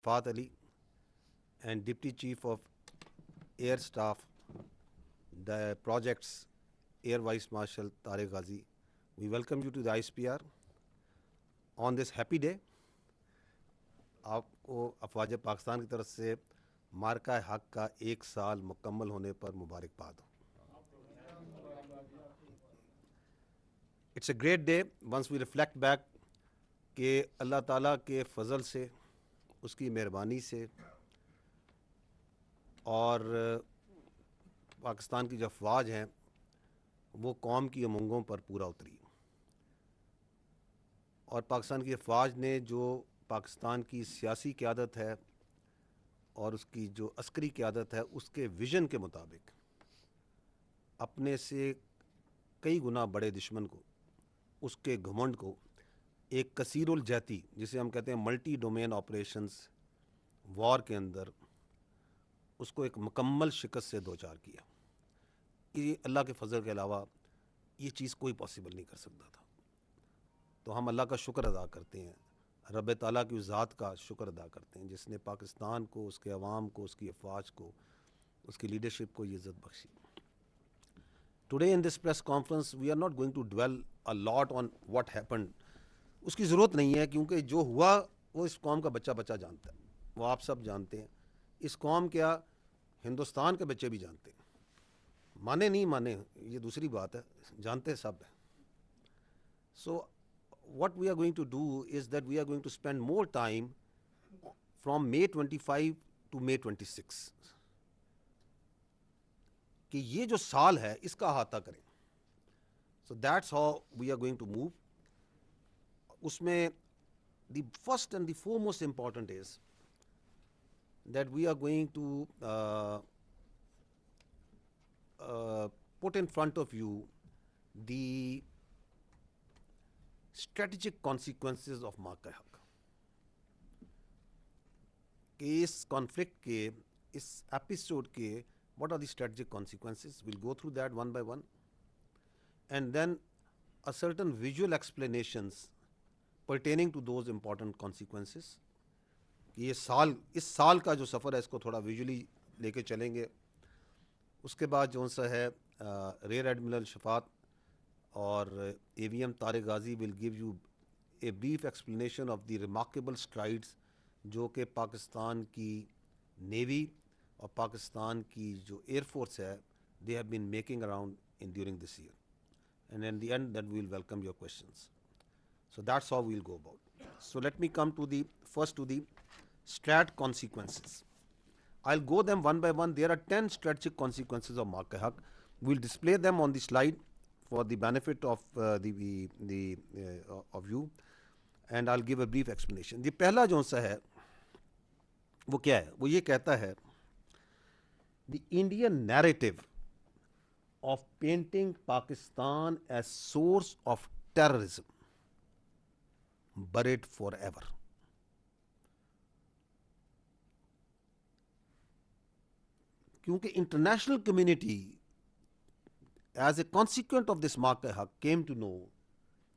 Shafat Ali and Deputy Chief of Air Staff, the project's Air Vice Marshal Tariq Ghazi. We welcome you to the ISPR on this happy day. आपको अफवाज पाकिस्तान की तरफ से मार्का हक का 1 साल मुकम्मल होने पर मुबारकबाद हो. It's a great day once we reflect back कि अल्लाह ताला के फ़ज़ल से, उसकी मेहरबानी से और पाकिस्तान की जो अफवाज हैं वो कौम की उमंगों पर पूरा उतरी और पाकिस्तान की अफवाज ने जो पाकिस्तान की सियासी क़यादत है और उसकी जो अस्करी क़यादत है उसके विज़न के मुताबिक अपने से कई गुना बड़े दुश्मन को, उसके घमंड को एक कसीरुल जहती, जिसे हम कहते हैं मल्टी डोमेन ऑपरेशंस वॉर के अंदर, उसको एक मुकम्मल शिकस्त से दो चार किया. ये अल्लाह के फजल के अलावा ये चीज़ कोई पॉसिबल नहीं कर सकता था. तो हम अल्लाह का शुक्र अदा करते हैं, रब ताला की ज़ात का शुक्र अदा करते हैं जिसने पाकिस्तान को, उसके अवाम को, उसकी अफवाज को, उसकी लीडरशिप को ये इज़्ज़त बख्शी. Today in this press conference we are not going to dwell a lot on what happened. उसकी ज़रूरत नहीं है क्योंकि जो हुआ वो इस कौम का बच्चा बच्चा जानता है, वो आप सब जानते हैं. इस कौम क्या हिंदुस्तान के बच्चे भी जानते हैं, माने नहीं माने ये दूसरी बात है, जानते सब है. सो what we are going to do is that we are going to spend more time from May 25 to May 26 कि ये जो साल है इसका अहाता करें. So that's how we are going to move. उसमें the first and the foremost important is that we are going to put in front of you the strategic consequences of मार्का हक. कि इस कॉन्फ्लिक्ट के, इस एपिसोड के what are the strategic consequences? We'll go through that one by one, and then a certain visual explanations pertaining to those important consequences. कि ये साल, इस साल का जो सफ़र है इसको थोड़ा विजुअली लेके चलेंगे. उसके बाद जो सा है रेयर एडमिरल शफात और AVM Tariq Ghazi will give U a brief explanation of the remarkable strides जो कि पाकिस्तान की नेवी और पाकिस्तान की जो एयरफोर्स है they have been making around in during this year. And in the end that we will welcome your questions. So that's how we will go about. So let me come to the first to the strat consequences. I'll go them one by one. There are 10 strategic consequences of marka haq. We'll display them on the slide for the benefit of of you, and I'll give a brief explanation. The पहला जो सा है वो क्या है? वो ये कहता है the Indian narrative of painting Pakistan as source of terrorism buried forever. क्योंकि international community as a consequence of this marka haq came to know,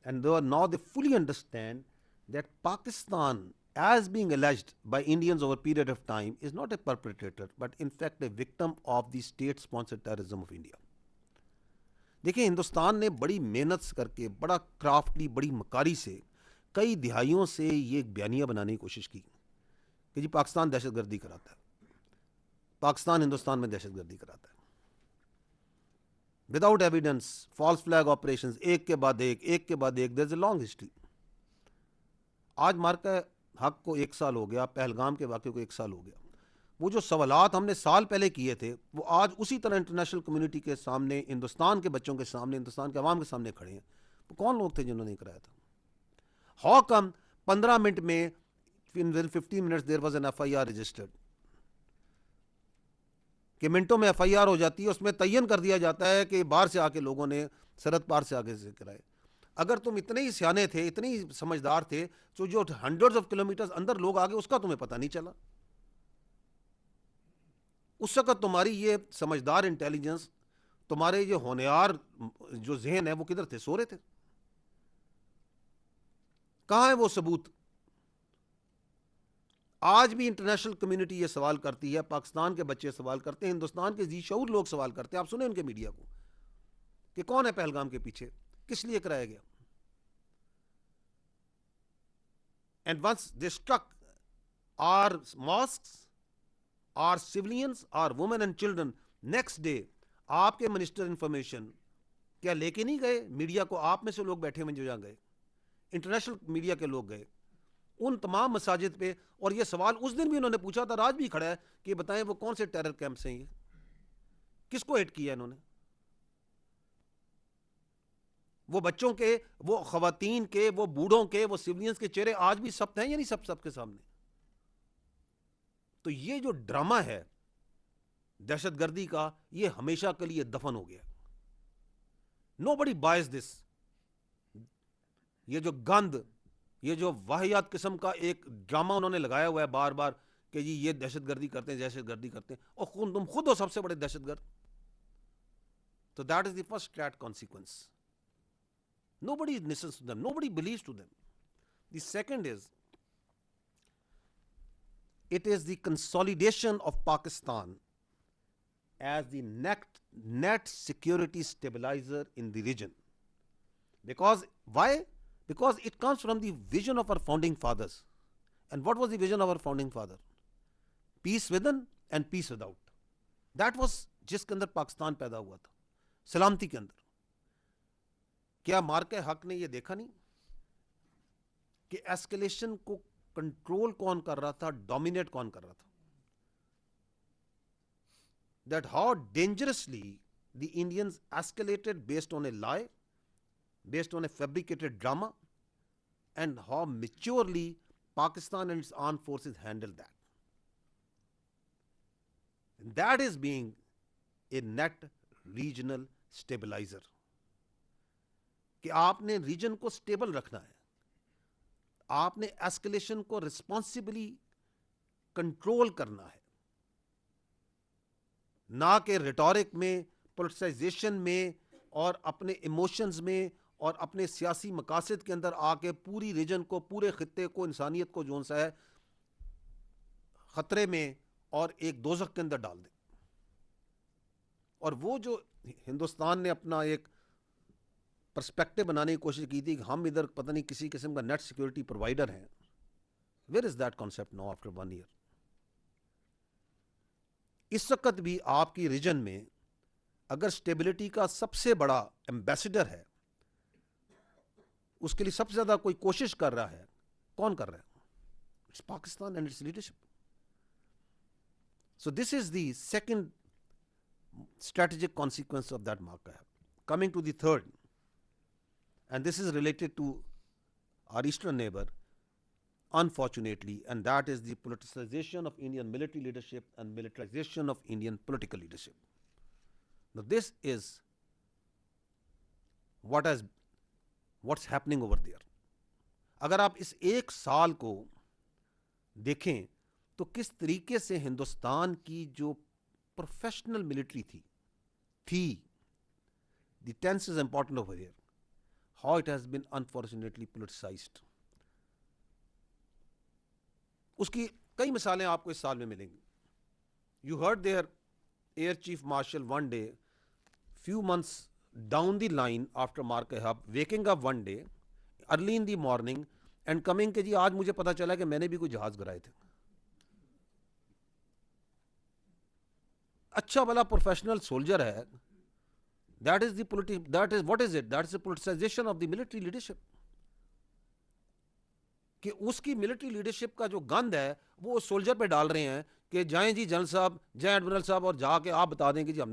and now they fully understand that Pakistan, as being alleged by Indians over a period of time, is not a perpetrator but in fact a victim of the state sponsored terrorism of India. देखिए, हिंदुस्तान ने बड़ी मेहनत करके, बड़ा क्राफ्टली, बड़ी मकारी से कई दिहाइयों से ये एक बयानिया बनाने की कोशिश की कि जी पाकिस्तान दहशतगर्दी कराता है, पाकिस्तान हिंदुस्तान में दहशतगर्दी कराता है. Without evidence, false flag operations, एक के बाद एक, there is a long history. आज मार्का हक को 1 साल हो गया, पहलगाम के वाक़े को 1 साल हो गया. वो जो सवालात हमने साल पहले किए थे वो आज उसी तरह इंटरनेशनल कम्युनिटी के सामने, हिंदुस्तान के बच्चों के सामने, हिंदुस्तान के अवाम के सामने खड़े हैं. वो कौन लोग थे जिन्होंने कराया था? हाउ कम 15 मिनट में, in 15 minutes there was an FIR registered, कि मिनटों में FIR हो जाती है, उसमें तयन कर दिया जाता है कि बाहर से आके लोगों ने, सरहद पार से आके से कराए. अगर तुम इतने ही सियाने थे, इतने ही समझदार थे, तो जो हंड्रेड्स ऑफ किलोमीटर्स अंदर लोग आ गए उसका तुम्हें पता नहीं चला. उस वक्त तुम्हारी ये समझदार इंटेलिजेंस, तुम्हारे ये होनहार जो जहन है वो किधर थे? सो रहे थे. कहाँ है वो सबूत? आज भी इंटरनेशनल कम्युनिटी ये सवाल करती है, पाकिस्तान के बच्चे सवाल करते हैं, हिंदुस्तान के जी शऊर लोग सवाल करते हैं, आप सुने उनके मीडिया को, कि कौन है पहलगाम के पीछे, किस लिए कराया गया। And once they struck our mosques, our civilians, our women and children, next day आपके मिनिस्टर इंफॉर्मेशन क्या लेके नहीं गए मीडिया को? आप में से लोग बैठे हुए जो जहां गए, इंटरनेशनल मीडिया के लोग गए उन तमाम मसाजिद पे, और ये सवाल उस दिन भी उन्होंने पूछा था, आज भी खड़ा है, कि बताएं वो कौन से टेरर कैंप्स हैं, ये किसको हिट किया इन्होंने? वो बच्चों के, वो खवातीन के, वो बूढ़ों के, वो सिविलियंस के चेहरे आज भी सख्त हैं या नहीं सब सबके सामने? तो ये जो ड्रामा है दहशतगर्दी का, ये हमेशा के लिए दफन हो गया। Nobody boys this. ये जो गंद, ये जो वाहियात किस्म का एक ड्रामा उन्होंने लगाया हुआ है बार बार कि जी ये दहशतगर्दी करते हैं, दहशतगर्दी करते हैं, और तुम खुद हो सबसे बड़े दहशतगर्द। तो that is the first flat consequence. Nobody listens to them, nobody believes to them. The second is, it is the consolidation of Pakistan as the net security stabilizer in the region. Because why? Because it comes from the vision of our founding fathers. And what was the vision of our founding father? Peace within and peace without. That was जिसके अंदर पाकिस्तान पैदा हुआ था, सलामती के अंदर। क्या मार्के हक ने यह देखा नहीं कि एस्केलेशन को कंट्रोल कौन कर रहा था, डोमिनेट कौन कर रहा था? That how dangerously the Indians escalated based on A lie, based on a fabricated drama, and how maturely Pakistan and its armed forces handled that. And that is being a net regional stabilizer. कि आपने reason को stable रखना है, आपने escalation को responsibly control करना है, ना कि रिटोरिक में, पोलिटिसाइजेशन में, और अपने इमोशंस में, और अपने सियासी मकासद के अंदर आके पूरी रीजन को, पूरे खित्ते को, इंसानियत को जो सा है खतरे में और एक दोजख के अंदर डाल दें। और वो जो हिंदुस्तान ने अपना एक पर्सपेक्टिव बनाने की कोशिश की थी कि हम इधर पता नहीं किसी किस्म का नेट सिक्योरिटी प्रोवाइडर हैं, where is that concept now after 1 year? इस वक्त भी आपकी रीजन में अगर स्टेबिलिटी का सबसे बड़ा एम्बेसडर है, उसके लिए सबसे ज्यादा कोई कोशिश कर रहा है, कौन कर रहा है? It's Pakistan and it's leadership. So this is the second strategic consequence of that marker. Coming to the third, and this is related to our eastern neighbor, unfortunately, and that is the politicization of Indian military leadership and militarization of Indian political leadership. Now this is what's happening over there. अगर आप इस एक साल को देखें तो किस तरीके से हिंदुस्तान की जो प्रोफेशनल मिलिट्री थी, the tense is important over here, how it has been unfortunately politicized. उसकी कई मिसालें आपको इस साल में मिलेंगी. You heard their Air Chief Marshal one day, few months down the line after Mark-e-Hub, waking up one day early in the morning and coming कि जी आज मुझे पता चला कि मैंने भी कोई जहाज गिराए थे. अच्छा भला प्रोफेशनल सोल्जर है. That is what is it? That is the politicization of the military leadership. कि उसकी मिलिट्री लीडरशिप का जो गंद है वो सोल्जर पे डाल रहे हैं कि जाएं जी जनरल साहब, जाएं एडमिरल साहब, और जाके आप बता दें कि जी हमने